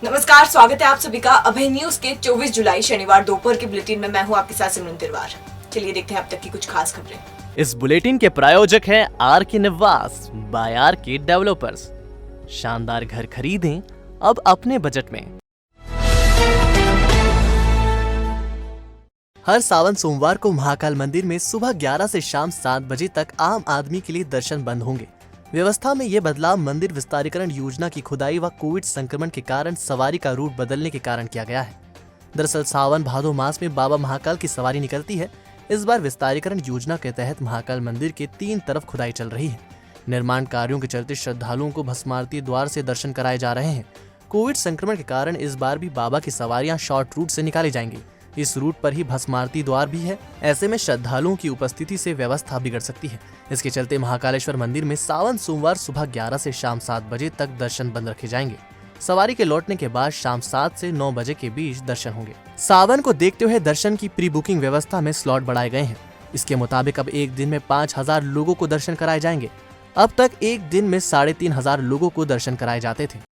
नमस्कार, स्वागत है आप सभी का अभय न्यूज के 24 जुलाई शनिवार दोपहर के बुलेटिन में। मैं हूं आपके साथ सिमरन तिवारी। चलिए देखते हैं अब तक की कुछ खास खबरें। इस बुलेटिन के प्रायोजक हैं आर के निवास बाय आर के डेवलपर्स। शानदार घर खरीदें अब अपने बजट में। हर सावन सोमवार को महाकाल मंदिर में सुबह 11 से शाम 7 बजे तक आम आदमी के लिए दर्शन बंद होंगे। व्यवस्था में ये बदलाव मंदिर विस्तारीकरण योजना की खुदाई व कोविड संक्रमण के कारण सवारी का रूट बदलने के कारण किया गया है। दरअसल सावन भादो मास में बाबा महाकाल की सवारी निकलती है। इस बार विस्तारीकरण योजना के तहत महाकाल मंदिर के 3 तरफ खुदाई चल रही है। निर्माण कार्यों के चलते श्रद्धालुओं को भस्मारती द्वार से दर्शन कराए जा रहे हैं। कोविड संक्रमण के कारण इस बार भी बाबा की सवारियां शॉर्ट रूट से निकाली जाएंगी। इस रूट पर ही भस्मारती द्वार भी है। ऐसे में श्रद्धालुओं की उपस्थिति से व्यवस्था बिगड़ सकती है। इसके चलते महाकालेश्वर मंदिर में सावन सोमवार सुबह 11 से शाम 7 बजे तक दर्शन बंद रखे जाएंगे। सवारी के लौटने के बाद शाम 7 से 9 बजे के बीच दर्शन होंगे। सावन को देखते हुए दर्शन की प्री बुकिंग व्यवस्था में स्लॉट बढ़ाए गए हैं। इसके मुताबिक अब एक दिन में 5000 लोगों को दर्शन कराए जाएंगे। अब तक एक दिन में 3500 लोगों को दर्शन कराए जाते थे।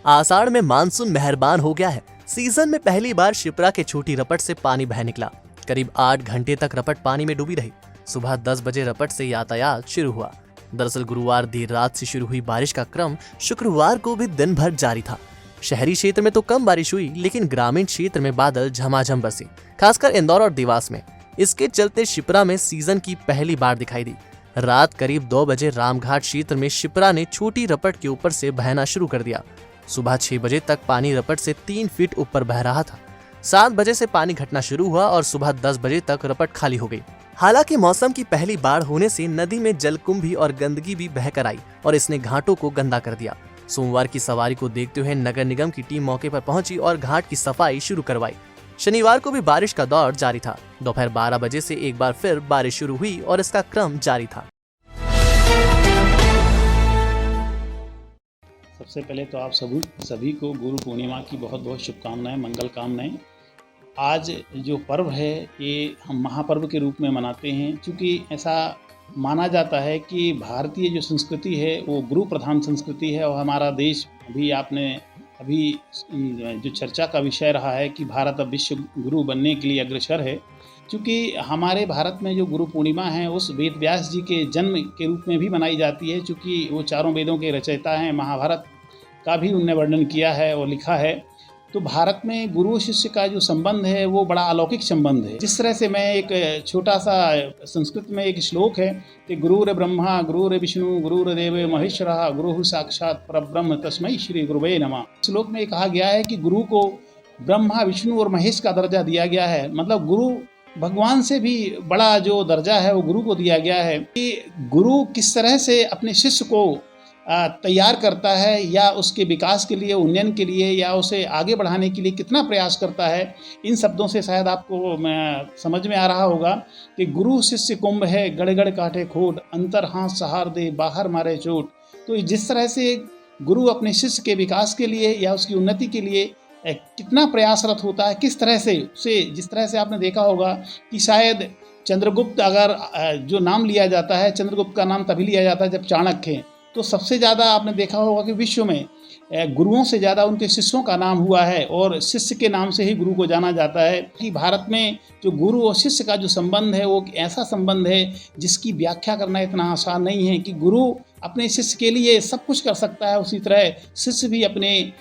आषाढ़ में मानसून मेहरबान हो गया है। सीजन में पहली बार शिप्रा के छोटी रपट से पानी बह निकला। करीब 8 घंटे तक रपट पानी में डूबी रही। सुबह 10 बजे रपट से यातायात शुरू हुआ। दरअसल गुरुवार देर रात से शुरू हुई बारिश का क्रम शुक्रवार को भी दिन भर जारी था। शहरी क्षेत्र में तो कम बारिश हुई, लेकिन ग्रामीण क्षेत्र में बादल झमाझम बरसे, खासकर इंदौर और देवास में। इसके चलते शिप्रा में सीजन की पहली बार दिखाई दी। रात करीब 2 बजे रामघाट क्षेत्र में शिप्रा ने छोटी रपट के ऊपर से बहना शुरू कर दिया। सुबह 6 बजे तक पानी रपट से 3 फीट ऊपर बह रहा था। 7 बजे से पानी घटना शुरू हुआ और सुबह 10 बजे तक रपट खाली हो गई। हालांकि मौसम की पहली बाढ़ होने से नदी में जलकुंभी और गंदगी भी बहकर आई और इसने घाटों को गंदा कर दिया। सोमवार की सवारी को देखते हुए नगर निगम की टीम मौके पर पहुंची और घाट की सफाई शुरू करवाई। शनिवार को भी बारिश का दौर जारी था। दोपहर 12 बजे से एक बार फिर बारिश शुरू हुई और इसका क्रम जारी था। सबसे पहले तो आप सभी को गुरु पूर्णिमा की बहुत बहुत शुभकामनाएं, मंगल कामनाएं। आज जो पर्व है ये हम महापर्व के रूप में मनाते हैं, क्योंकि ऐसा माना जाता है कि भारतीय जो संस्कृति है वो गुरु प्रधान संस्कृति है। और हमारा देश अभी जो चर्चा का विषय रहा है कि भारत अब विश्व गुरु बनने के लिए अग्रसर है। क्योंकि हमारे भारत में जो गुरु पूर्णिमा है उस वेद व्यास जी के जन्म के रूप में भी मनाई जाती है, क्योंकि वो चारों वेदों के रचयिता हैं। महाभारत का भी उनने वर्णन किया है और लिखा है। तो भारत में गुरु शिष्य का जो संबंध है वो बड़ा अलौकिक संबंध है। जिस तरह से मैं एक छोटा सा संस्कृत में एक श्लोक है कि गुरुर ब्रह्मा गुरुर विष्णु गुरुर देव महेश्वरः गुरुः साक्षात् परब्रह्म तस्मै श्री गुरुवे नमः। श्लोक में कहा गया है कि गुरु को ब्रह्मा विष्णु और महेश का दर्जा दिया गया है। मतलब गुरु भगवान से भी बड़ा जो दर्जा है वो गुरु को दिया गया है। कि गुरु किस तरह से अपने शिष्य को तैयार करता है, या उसके विकास के लिए, उन्नयन के लिए, या उसे आगे बढ़ाने के लिए कितना प्रयास करता है। इन शब्दों से शायद आपको समझ में आ रहा होगा कि गुरु शिष्य कुंभ है, गड़ गड़ काटे खोट, अंतर हाथ सहार दे बाहर मारे चोट। तो जिस तरह से गुरु अपने शिष्य के विकास के लिए या उसकी उन्नति के लिए कितना प्रयासरत होता है, किस तरह से उसे, जिस तरह से आपने देखा होगा कि शायद चंद्रगुप्त अगर जो नाम लिया जाता है, चंद्रगुप्त का नाम तभी लिया जाता है जब चाणक्य, तो सबसे ज़्यादा आपने देखा होगा कि विश्व में गुरुओं से ज़्यादा उनके शिष्यों का नाम हुआ है और शिष्य के नाम से ही गुरु को जाना जाता है। कि भारत में जो गुरु और शिष्य का जो संबंध है वो एक ऐसा संबंध है जिसकी व्याख्या करना इतना आसान नहीं है। कि गुरु अपने शिष्य के लिए सब कुछ कर सकता है, उसी तरह शिष्य भी अपने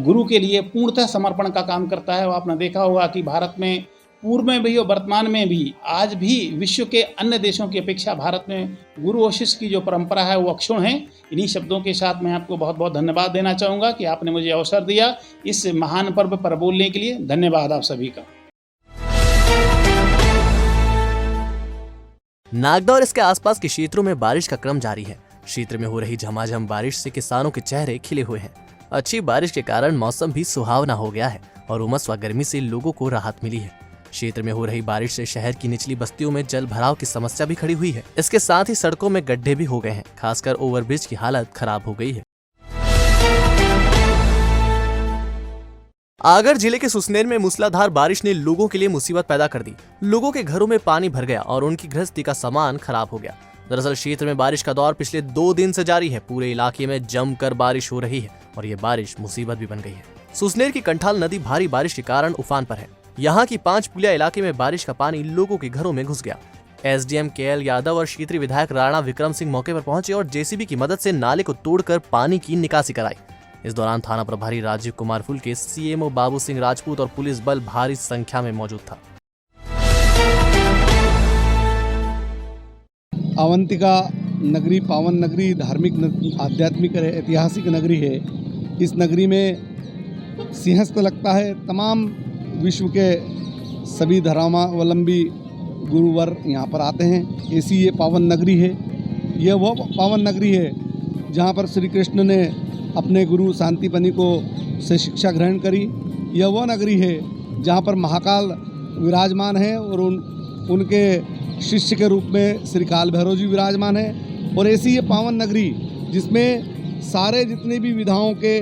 गुरु के लिए पूर्णतः समर्पण का काम करता है। और आपने देखा होगा कि भारत में पूर्व में भी और वर्तमान में भी आज भी विश्व के अन्य देशों की अपेक्षा भारत में गुरु और शिष्य की जो परंपरा है वो अक्षुण्ण है। इन्हीं शब्दों के साथ मैं आपको बहुत बहुत धन्यवाद देना चाहूँगा कि आपने मुझे अवसर दिया इस महान पर्व पर बोलने के लिए। धन्यवाद आप सभी का। नागदा और इसके आसपास के क्षेत्रों में बारिश का क्रम जारी है। क्षेत्र में हो रही झमाझम बारिश से किसानों के चेहरे खिले हुए हैं। अच्छी बारिश के कारण मौसम भी सुहावना हो गया है और उमस व गर्मी से लोगों को राहत मिली है। क्षेत्र में हो रही बारिश से शहर की निचली बस्तियों में जल भराव की समस्या भी खड़ी हुई है। इसके साथ ही सड़कों में गड्ढे भी हो गए हैं, खासकर ओवरब्रिज की हालत खराब हो गई है। आगर जिले के सुसनेर में मूसलाधार बारिश ने लोगों के लिए मुसीबत पैदा कर दी। लोगों के घरों में पानी भर गया और उनकी गृहस्थी का सामान खराब हो गया। दरअसल क्षेत्र में बारिश का दौर पिछले 2 दिन से जारी है। पूरे इलाके में जमकर बारिश हो रही है और ये बारिश मुसीबत भी बन गई है। सुसनेर की कंठाल नदी भारी बारिश के कारण उफान पर है। यहाँ की 5 पुलिया इलाके में बारिश का पानी लोगों के घरों में घुस गया। एसडीएम केएल यादव और क्षेत्रीय विधायक राणा विक्रम सिंह मौके पर पहुंचे और जेसीबी की मदद से नाले को तोड़कर पानी की निकासी कराई। इस दौरान थाना प्रभारी राजीव कुमार फुलके, सीएमओ बाबू सिंह राजपूत और पुलिस बल भारी संख्या में मौजूद था। अवंतिका नगरी पावन नगरी, धार्मिक आध्यात्मिक ऐतिहासिक नगरी है। इस नगरी में सिंहस्थ लगता है। तमाम विश्व के सभी धर्मावलंबी गुरुवर यहाँ पर आते हैं। ऐसी ये पावन नगरी है। यह वो पावन नगरी है जहाँ पर श्री कृष्ण ने अपने गुरु शांतिपनि को से शिक्षा ग्रहण करी। यह वो नगरी है जहाँ पर महाकाल विराजमान है और उनके शिष्य के रूप में श्री काल भैरव जी विराजमान है। और ऐसी ये पावन नगरी जिसमें सारे जितने भी विधाओं के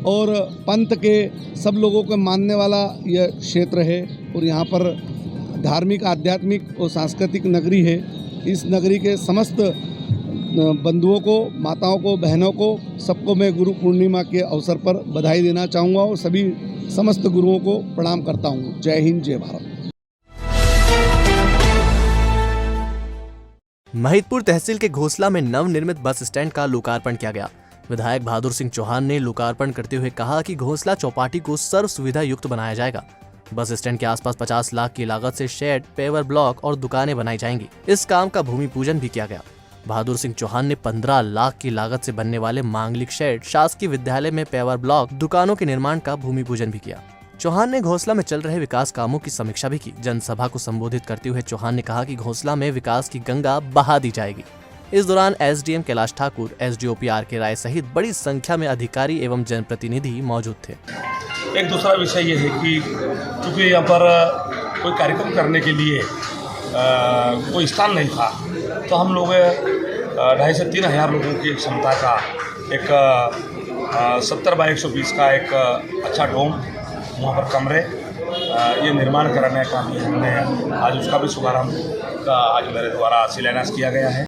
और पंथ के सब लोगों को मानने वाला यह क्षेत्र है और यहाँ पर धार्मिक आध्यात्मिक और सांस्कृतिक नगरी है। इस नगरी के समस्त बंधुओं को, माताओं को, बहनों को, सबको मैं गुरु पूर्णिमा के अवसर पर बधाई देना चाहूँगा और सभी समस्त गुरुओं को प्रणाम करता हूँ। जय हिंद, जय भारत। महिदपुर तहसील के घोसला में नवनिर्मित बस स्टैंड का लोकार्पण किया गया। विधायक बहादुर सिंह चौहान ने लोकार्पण करते हुए कहा कि घोसला चौपाटी को सर्व सुविधा युक्त बनाया जाएगा। बस स्टैंड के आसपास 50 लाख की लागत से शेड, पेवर ब्लॉक और दुकानें बनाई जाएंगी। इस काम का भूमि पूजन भी किया गया। बहादुर सिंह चौहान ने 15 लाख की लागत से बनने वाले मांगलिक शेड, शासकीय विद्यालय में पेवर ब्लॉक, दुकानों के निर्माण का भूमि पूजन भी किया। चौहान ने घोसला में चल रहे विकास कामों की समीक्षा भी की। जनसभा को संबोधित करते हुए चौहान ने कहा कि घोसला में विकास की गंगा बहा दी जाएगी। इस दौरान एसडीएम कैलाश ठाकुर, एसडीओपी आर.के. राय सहित बड़ी संख्या में अधिकारी एवं जनप्रतिनिधि मौजूद थे। एक दूसरा विषय ये है कि चूँकि यहाँ पर कोई कार्यक्रम करने के लिए कोई स्थान नहीं था, तो हम लोग 2,500 से 3,000 लोगों की क्षमता का एक 70 बाय 120 का एक अच्छा डोम, वहाँ पर कमरे ये निर्माण कराने का भी हमने आज उसका भी शुभारंभ का आज मेरे द्वारा शिलान्यास किया गया है।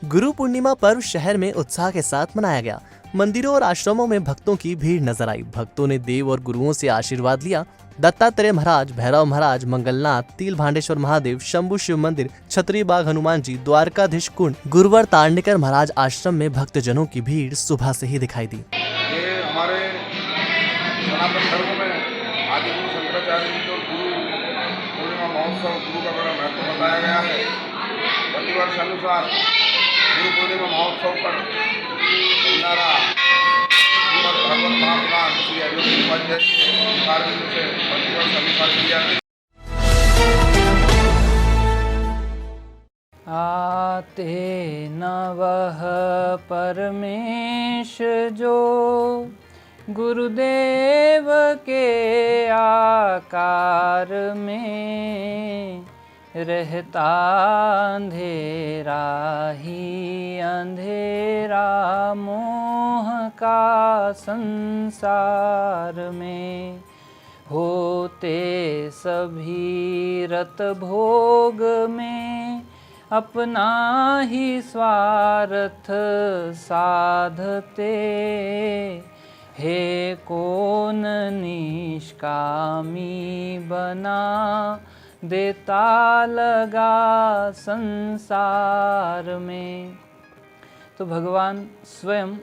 गुरु पूर्णिमा पर्व शहर में उत्साह के साथ मनाया गया। मंदिरों और आश्रमों में भक्तों की भीड़ नजर आई। भक्तों ने देव और गुरुओं से आशीर्वाद लिया। दत्तात्रेय महाराज, भैरव महाराज, मंगलनाथ, तिल भांडेश्वर महादेव, शंभु शिव मंदिर, छतरी बाग हनुमान जी, द्वारकाधीश कुंड, गुरुवर तारनेकर महाराज आश्रम में भक्तजनों की भीड़ सुबह से ही दिखाई दी। ये हमारे सनातन धर्म में आदि गुरु शंकराचार्य जी को गुरु पूर्णिमा महोत्सव, गुरु का बड़ा महत्व बताया गया है। प्रतिवर्ष अनुसार गुरु पूर्णिमा महोत्सव पर भंडारा भगवत महापुराण श्री अयोध्या उपाध्याय जी कार्य से प्रतिवर्ष अनुसार किया गया। आते नवः परमेश जो गुरुदेव के आकार में, रहता अंधेरा ही अंधेरा मोह का संसार में, होते सभी रत भोग में, अपना ही स्वार्थ साधते, हे कौन निष्कामी बना देता लगा संसार में। तो भगवान स्वयं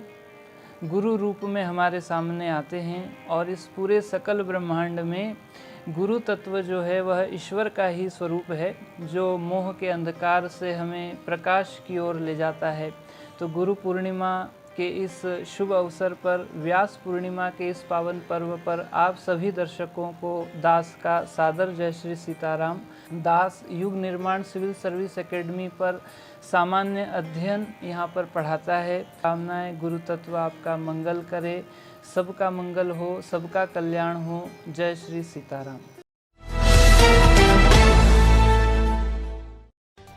गुरु रूप में हमारे सामने आते हैं और इस पूरे सकल ब्रह्मांड में गुरु तत्व जो है वह ईश्वर का ही स्वरूप है, जो मोह के अंधकार से हमें प्रकाश की ओर ले जाता है। तो गुरु पूर्णिमा के इस शुभ अवसर पर, व्यास पूर्णिमा के इस पावन पर्व पर आप सभी दर्शकों को दास का सादर जय श्री सीताराम। दास युग निर्माण सिविल सर्विस एकेडमी पर सामान्य अध्ययन यहाँ पर पढ़ाता है। कामनाएं गुरु तत्व आपका मंगल करे, सबका मंगल हो, सबका कल्याण हो। जय श्री सीताराम।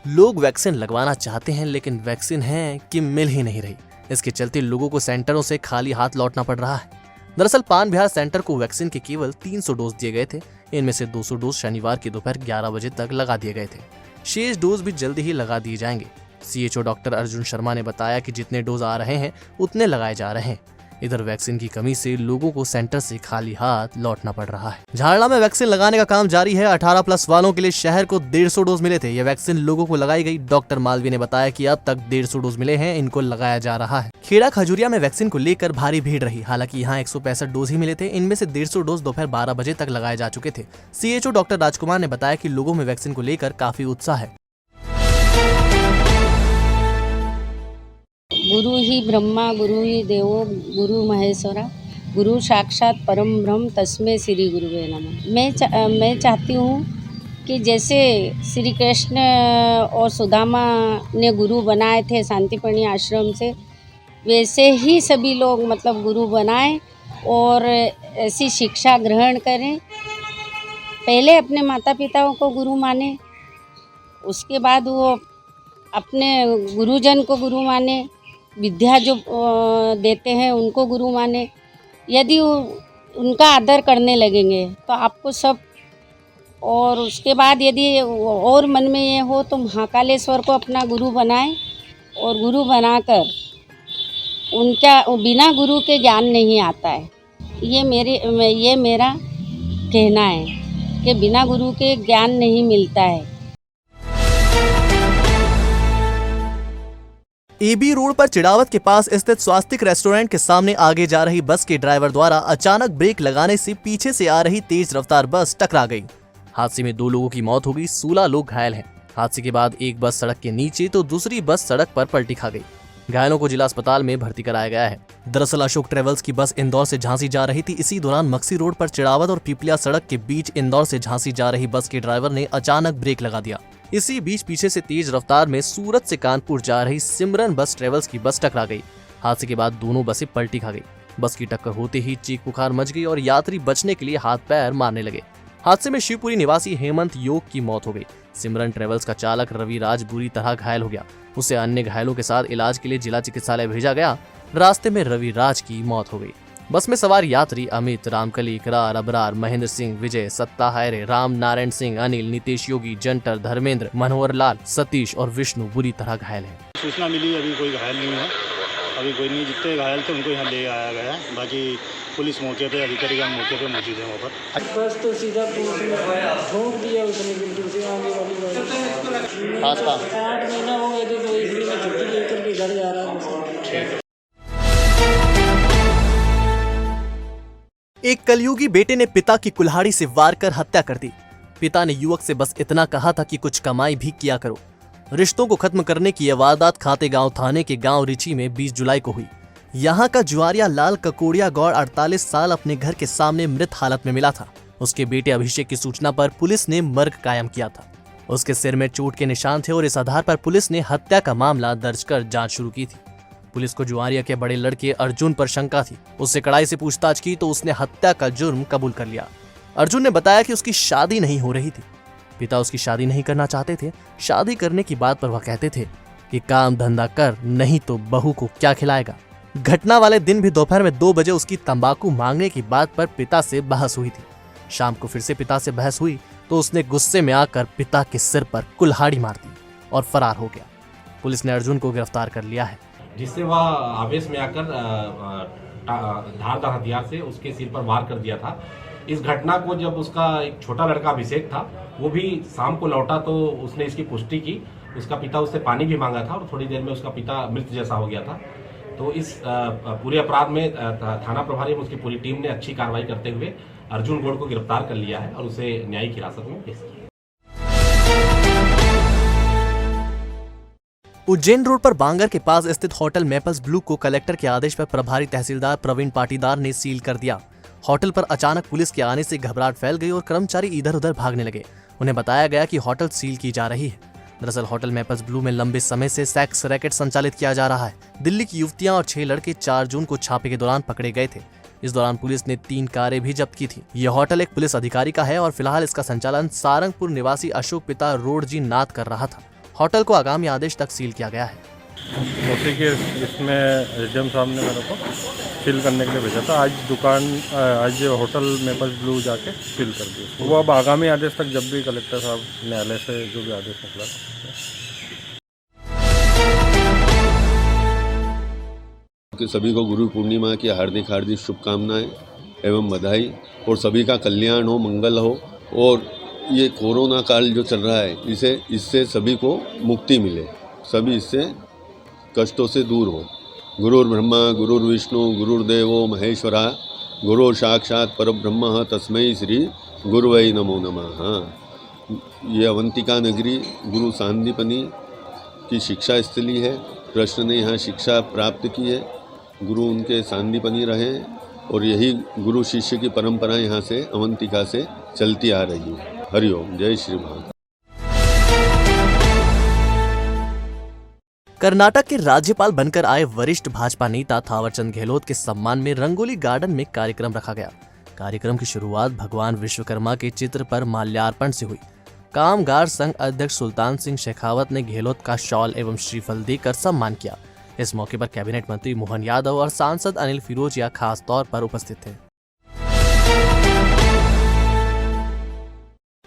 लोग वैक्सीन लगवाना चाहते हैं, लेकिन वैक्सीन है कि मिल ही नहीं रही। इसके चलते लोगों को सेंटरों से खाली हाथ लौटना पड़ रहा है। दरअसल पान बिहार सेंटर को वैक्सीन के केवल 300 डोज दिए गए थे। इनमें से 200 डोज शनिवार की दोपहर 11 बजे तक लगा दिए गए थे। शेष डोज भी जल्दी ही लगा दिए जाएंगे। CHO डॉक्टर अर्जुन शर्मा ने बताया कि जितने डोज आ रहे हैं उतने लगाए जा रहे हैं। इधर वैक्सीन की कमी से लोगों को सेंटर से खाली हाथ लौटना पड़ रहा है। झारड़ा में वैक्सीन लगाने का काम जारी है। 18+ वालों के लिए शहर को 150 डोज मिले थे। यह वैक्सीन लोगों को लगाई गई। डॉक्टर मालवी ने बताया कि अब तक 150 डोज मिले हैं, इनको लगाया जा रहा है। खेड़ा खजूरिया में वैक्सीन को लेकर भारी भीड़ रही। हालांकि यहाँ 165 डोज ही मिले थे। इनमें से 150 डोज दोपहर 12 बजे तक लगाए जा चुके थे। CHO डॉक्टर राजकुमार ने बताया कि लोगों में वैक्सीन को लेकर काफी उत्साह है। गुरु ही ब्रह्मा गुरु ही देवो गुरु महेश्वरा गुरु साक्षात परम ब्रह्म तस्मै श्री गुरुवे नमः। मैं चाहती हूँ कि जैसे श्री कृष्ण और सुदामा ने गुरु बनाए थे शांतिपनी आश्रम से, वैसे ही सभी लोग मतलब गुरु बनाएं और ऐसी शिक्षा ग्रहण करें। पहले अपने माता पिताओं को गुरु माने, उसके बाद वो अपने गुरुजन को गुरु माने, विद्या जो देते हैं उनको गुरु माने। यदि उनका आदर करने लगेंगे तो आपको सब, और उसके बाद यदि और मन में ये हो तो महाकालेश्वर को अपना गुरु बनाएं और गुरु बनाकर उनका बिना गुरु के ज्ञान नहीं आता है। ये मेरा कहना है कि बिना गुरु के ज्ञान नहीं मिलता है। AB रोड पर चिड़ावत के पास स्थित स्वास्तिक रेस्टोरेंट के सामने आगे जा रही बस के ड्राइवर द्वारा अचानक ब्रेक लगाने से पीछे से आ रही तेज रफ्तार बस टकरा गई। हादसे में 2 लोगों की मौत हो गई, 16 लोग घायल हैं। हादसे के बाद एक बस सड़क के नीचे तो दूसरी बस सड़क पर पलटी खा गई। घायलों को जिला अस्पताल में भर्ती कराया गया है। दरअसल अशोक ट्रेवल्स की बस इंदौर से झांसी जा रही थी। इसी दौरान मक्सी रोड पर चिड़ावत और पीपलिया सड़क के बीच इंदौर से झांसी जा रही बस के ड्राइवर ने अचानक ब्रेक लगा दिया। इसी बीच पीछे से तेज रफ्तार में सूरत से कानपुर जा रही सिमरन बस ट्रेवल्स की बस टकरा गई। हादसे के बाद दोनों बसें पलटी खा गई। बस की टक्कर होते ही चीख पुकार मच गई और यात्री बचने के लिए हाथ पैर मारने लगे। हादसे में शिवपुरी निवासी हेमंत योग की मौत हो गई। सिमरन ट्रेवल्स का चालक रवि राज बुरी तरह घायल हो गया। उसे अन्य घायलों के साथ इलाज के लिए जिला चिकित्सालय भेजा गया। रास्ते में रवि राज की मौत हो गई। बस में सवार यात्री अमित, रामकली, इकरार, अबरार, महेंद्र सिंह, विजय, सत्ता हैरे, राम नारायण सिंह, अनिल, नितेश योगी, जंटर, धर्मेंद्र, मनोहर लाल, सतीश और विष्णु बुरी तरह घायल हैं। सूचना मिली, अभी कोई घायल नहीं है। अभी कोई नहीं, जितने घायल थे उनको यहाँ ले आया गया है। बाकी पुलिस मौके पे, अधिकारीगण मौके पे मौजूद है। वहाँ पर बस तो सीधा ठोक दिया उसने, बिल्कुल से आगे वाली गाड़ी। 8 महीना हो गए थे तो इसलिए मैं छुट्टी लेकर के घर जा रहा हूँ। एक कलयुगी बेटे ने पिता की कुल्हाड़ी से वार कर हत्या कर दी। पिता ने युवक से बस इतना कहा था कि कुछ कमाई भी किया करो। रिश्तों को खत्म करने की यह वारदात खातेगांव थाने के गांव रिची में 20 जुलाई को हुई। यहाँ का जुआरिया लाल ककोड़िया गौड़ 48 साल अपने घर के सामने मृत हालत में मिला था। उसके बेटे अभिषेक की सूचना पर पुलिस ने मर्ग कायम किया था। उसके सिर में चोट के निशान थे और इस आधार पर पुलिस ने हत्या का मामला दर्ज कर जांच शुरू की थी। पुलिस को जुआरिया के बड़े लड़के अर्जुन पर शंका थी। उससे कड़ाई से पूछताछ की तो उसने हत्या का जुर्म कबूल कर लिया। अर्जुन ने बताया कि उसकी शादी नहीं हो रही थी। पिता उसकी शादी नहीं करना चाहते थे। शादी करने की बात पर वह कहते थे कि काम धंधा कर, नहीं तो बहू को क्या खिलाएगा। घटना वाले दिन भी दोपहर में 2 बजे उसकी तंबाकू मांगने की बात पर पिता से बहस हुई थी। शाम को फिर से पिता से बहस हुई तो उसने गुस्से में आकर पिता के सिर पर कुल्हाड़ी मार दी और फरार हो गया। पुलिस ने अर्जुन को गिरफ्तार कर लिया है, जिससे वह आवेश में आकर धारदार हथियार से उसके सिर पर वार कर दिया था। इस घटना को जब उसका एक छोटा लड़का अभिषेक था, वो भी शाम को लौटा तो उसने इसकी पुष्टि की। उसका पिता उससे पानी भी मांगा था और थोड़ी देर में उसका पिता मृत जैसा हो गया था। तो इस पूरे अपराध में थाना प्रभारी और उसकी पूरी टीम ने अच्छी कार्रवाई करते हुए अर्जुन गौड़ को गिरफ्तार कर लिया है और उसे न्यायिक हिरासत में पेश किया। उज्जैन रोड पर बांगर के पास स्थित होटल मेपल्स ब्लू को कलेक्टर के आदेश पर प्रभारी तहसीलदार प्रवीण पाटीदार ने सील कर दिया। होटल पर अचानक पुलिस के आने से घबराहट फैल गई और कर्मचारी इधर उधर भागने लगे। उन्हें बताया गया कि होटल सील की जा रही है। दरअसल होटल मेपल्स ब्लू में लंबे समय से सेक्स रैकेट संचालित किया जा रहा है। दिल्ली की युवतियां और 6 लड़के 4 जून को छापे के दौरान पकड़े गए थे। इस दौरान पुलिस ने 3 कारें भी जब्त की थी। यह होटल एक पुलिस अधिकारी का है और फिलहाल इसका संचालन सारंगपुर निवासी अशोक पिता रोडजी नाथ कर रहा था। होटल को आगामी आदेश तक सील किया गया है। उसी के इसमें एसडीएम साहब ने मेरे को फिल करने के लिए भेजा था। आज होटल मेपल ब्लू जाके फिल कर दी। वो अब आगामी आदेश तक जब भी कलेक्टर साहब न्यायालय से जो भी आदेश निकला कि सभी को गुरु पूर्णिमा की हार्दिक हार्दिक शुभकामनाएं एवं बधाई, और सभी का कल्याण हो, मंगल हो, और ये कोरोना काल जो चल रहा है इससे सभी को मुक्ति मिले, सभी इससे कष्टों से दूर हो। गुरुर्ब्रह्मा गुरुर्विष्णु गुरुर्देवो महेश्वरा गुरुर् साक्षात् परब्रह्म तस्मै श्री गुरुवै नमो नमः। ये अवंतिका नगरी गुरु सांदीपनि की शिक्षा स्थली है। कृष्ण ने यहाँ शिक्षा प्राप्त की है। गुरु उनके सांदीपनि रहे, और यही गुरु शिष्य की परंपरा यहाँ से अवंतिका से चलती आ रही है। हरिओम, जय श्री महाकाल। कर्नाटक के राज्यपाल बनकर आए वरिष्ठ भाजपा नेता थावरचंद गहलोत के सम्मान में रंगोली गार्डन में कार्यक्रम रखा गया। कार्यक्रम की शुरुआत भगवान विश्वकर्मा के चित्र पर माल्यार्पण से हुई। कामगार संघ अध्यक्ष सुल्तान सिंह शेखावत ने गहलोत का शॉल एवं श्रीफल देकर सम्मान किया। इस मौके पर कैबिनेट मंत्री मोहन यादव और सांसद अनिल फिरोजिया खास तौर पर उपस्थित थे।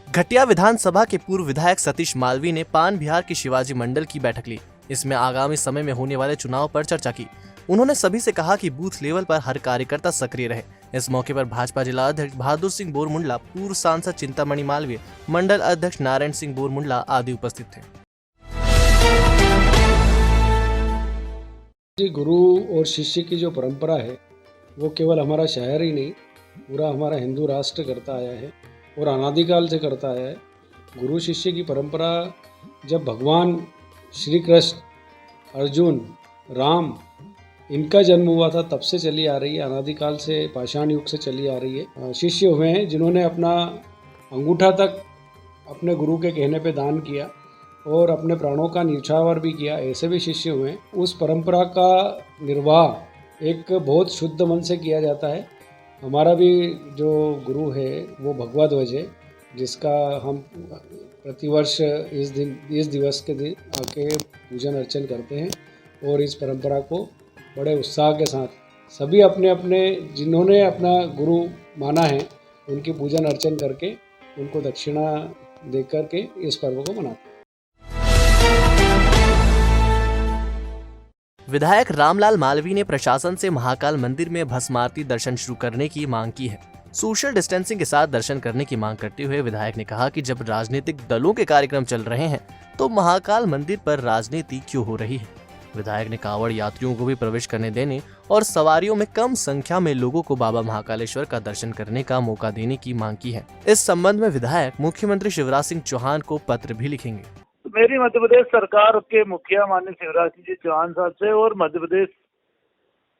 घटिया विधानसभा के पूर्व विधायक सतीश मालवी ने पान बिहार की शिवाजी मंडल की बैठक ली। इसमें आगामी समय में होने वाले चुनाव पर चर्चा की। उन्होंने सभी से कहा कि बूथ लेवल पर हर कार्यकर्ता सक्रिय रहे। इस मौके पर भाजपा जिला अध्यक्ष बहादुर सिंह बोरमुंडला, पूर्व सांसद चिंतामणि मालवीय, मंडल अध्यक्ष नारायण सिंह बोरमुंडला आदि उपस्थित थे। गुरु और शिष्य की जो परंपरा है वो केवल हमारा शहर ही नहीं, पूरा हमारा हिंदू राष्ट्र करता आया है और अनादिकाल से करता आया है। गुरु शिष्य की परंपरा जब भगवान श्री कृष्ण, अर्जुन, राम इनका जन्म हुआ था तब से चली आ रही है, अनादिकाल से, पाषाण युग से चली आ रही है। शिष्य हुए हैं जिन्होंने अपना अंगूठा तक अपने गुरु के कहने पे दान किया और अपने प्राणों का न्यौछावर भी किया, ऐसे भी शिष्य हुए हैं। उस परंपरा का निर्वाह एक बहुत शुद्ध मन से किया जाता है। हमारा भी जो गुरु है वो भगवा ध्वज है, जिसका हम प्रतिवर्ष इस दिवस के दिन आके पूजन अर्चन करते हैं, और इस परंपरा को बड़े उत्साह के साथ सभी अपने अपने जिन्होंने अपना गुरु माना है उनकी पूजन अर्चन करके उनको दक्षिणा दे करके इस पर्व को मनाते हैं। विधायक रामलाल मालवी ने प्रशासन से महाकाल मंदिर में भस्मारती दर्शन शुरू करने की मांग की है। सोशल डिस्टेंसिंग के साथ दर्शन करने की मांग करते हुए विधायक ने कहा कि जब राजनीतिक दलों के कार्यक्रम चल रहे हैं तो महाकाल मंदिर पर राजनीति क्यों हो रही है। विधायक ने कांवड़ यात्रियों को भी प्रवेश करने देने और सवारियों में कम संख्या में लोगों को बाबा महाकालेश्वर का दर्शन करने का मौका देने की मांग की है। इस संबंध में विधायक मुख्यमंत्री शिवराज सिंह चौहान को पत्र भी लिखेंगे। तो मेरी मध्य प्रदेश सरकार के मुखिया माननीय शिवराज सिंह जी चौहान साहब से और मध्य प्रदेश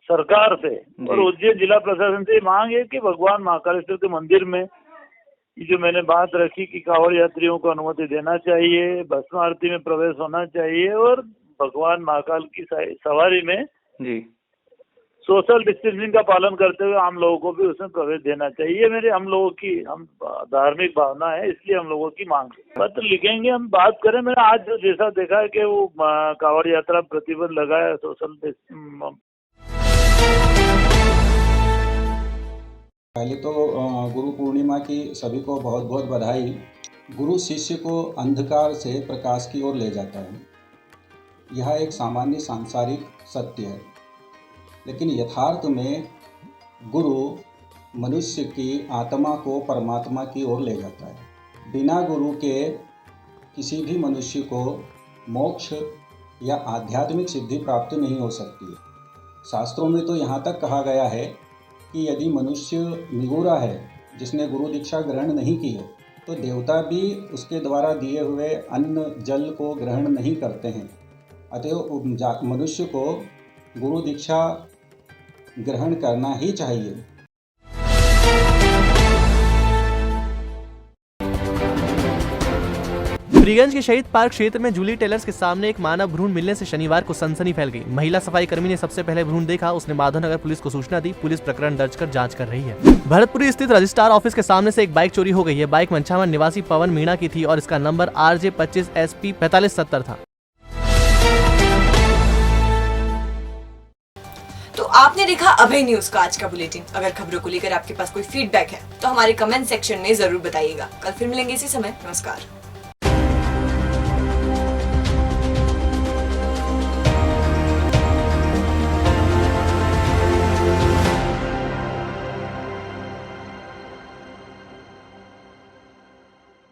सरकार से और उज्जैन जिला प्रशासन से मांग है कि भगवान महाकालेश्वर के मंदिर में ये जो मैंने बात रखी कि कांवड़ यात्रियों को अनुमति देना चाहिए, भस्म आरती में प्रवेश होना चाहिए और भगवान महाकाल की सवारी में सोशल डिस्टेंसिंग का पालन करते हुए आम लोगों को भी उसमें प्रवेश देना चाहिए। मेरे हम लोगों की धार्मिक भावना है, इसलिए हम लोगों की मांग है। पत्र लिखेंगे, हम बात करें। मैंने आज जैसा देखा है कि वो कांवड़ यात्रा प्रतिबंध लगाया सोशल डिस्टेंसिंग। पहले तो गुरु पूर्णिमा की सभी को बहुत बहुत बधाई। गुरु शिष्य को अंधकार से प्रकाश की ओर ले जाता है। यह एक सामान्य सांसारिक सत्य है, लेकिन यथार्थ में गुरु मनुष्य की आत्मा को परमात्मा की ओर ले जाता है। बिना गुरु के किसी भी मनुष्य को मोक्ष या आध्यात्मिक सिद्धि प्राप्त नहीं हो सकती है। शास्त्रों में तो यहाँ तक कहा गया है कि यदि मनुष्य निगूरा है, जिसने गुरु दीक्षा ग्रहण नहीं की है, तो देवता भी उसके द्वारा दिए हुए अन्न जल को ग्रहण नहीं करते हैं। अतएव मनुष्य को गुरु दीक्षा ग्रहण करना ही चाहिए। फ्रीगंज के शहीद पार्क क्षेत्र में जूली टेलर्स के सामने एक मानव भ्रूण मिलने से शनिवार को सनसनी फैल गई। महिला सफाई कर्मी ने सबसे पहले भ्रूण देखा। उसने माधवनगर पुलिस को सूचना दी। पुलिस प्रकरण दर्ज कर जांच कर रही है। भरतपुरी स्थित रजिस्ट्रार ऑफिस के सामने से एक बाइक चोरी हो गई है। बाइक मंछावन निवासी पवन मीणा की थी और इसका नंबर RJ 25 SP 4570 था। तो आपने देखा अभय न्यूज का आज का बुलेटिन। अगर खबरों को लेकर आपके पास कोई फीडबैक है तो हमारे कमेंट सेक्शन में जरूर बताइएगा। कल फिर मिलेंगे इसी समय। नमस्कार।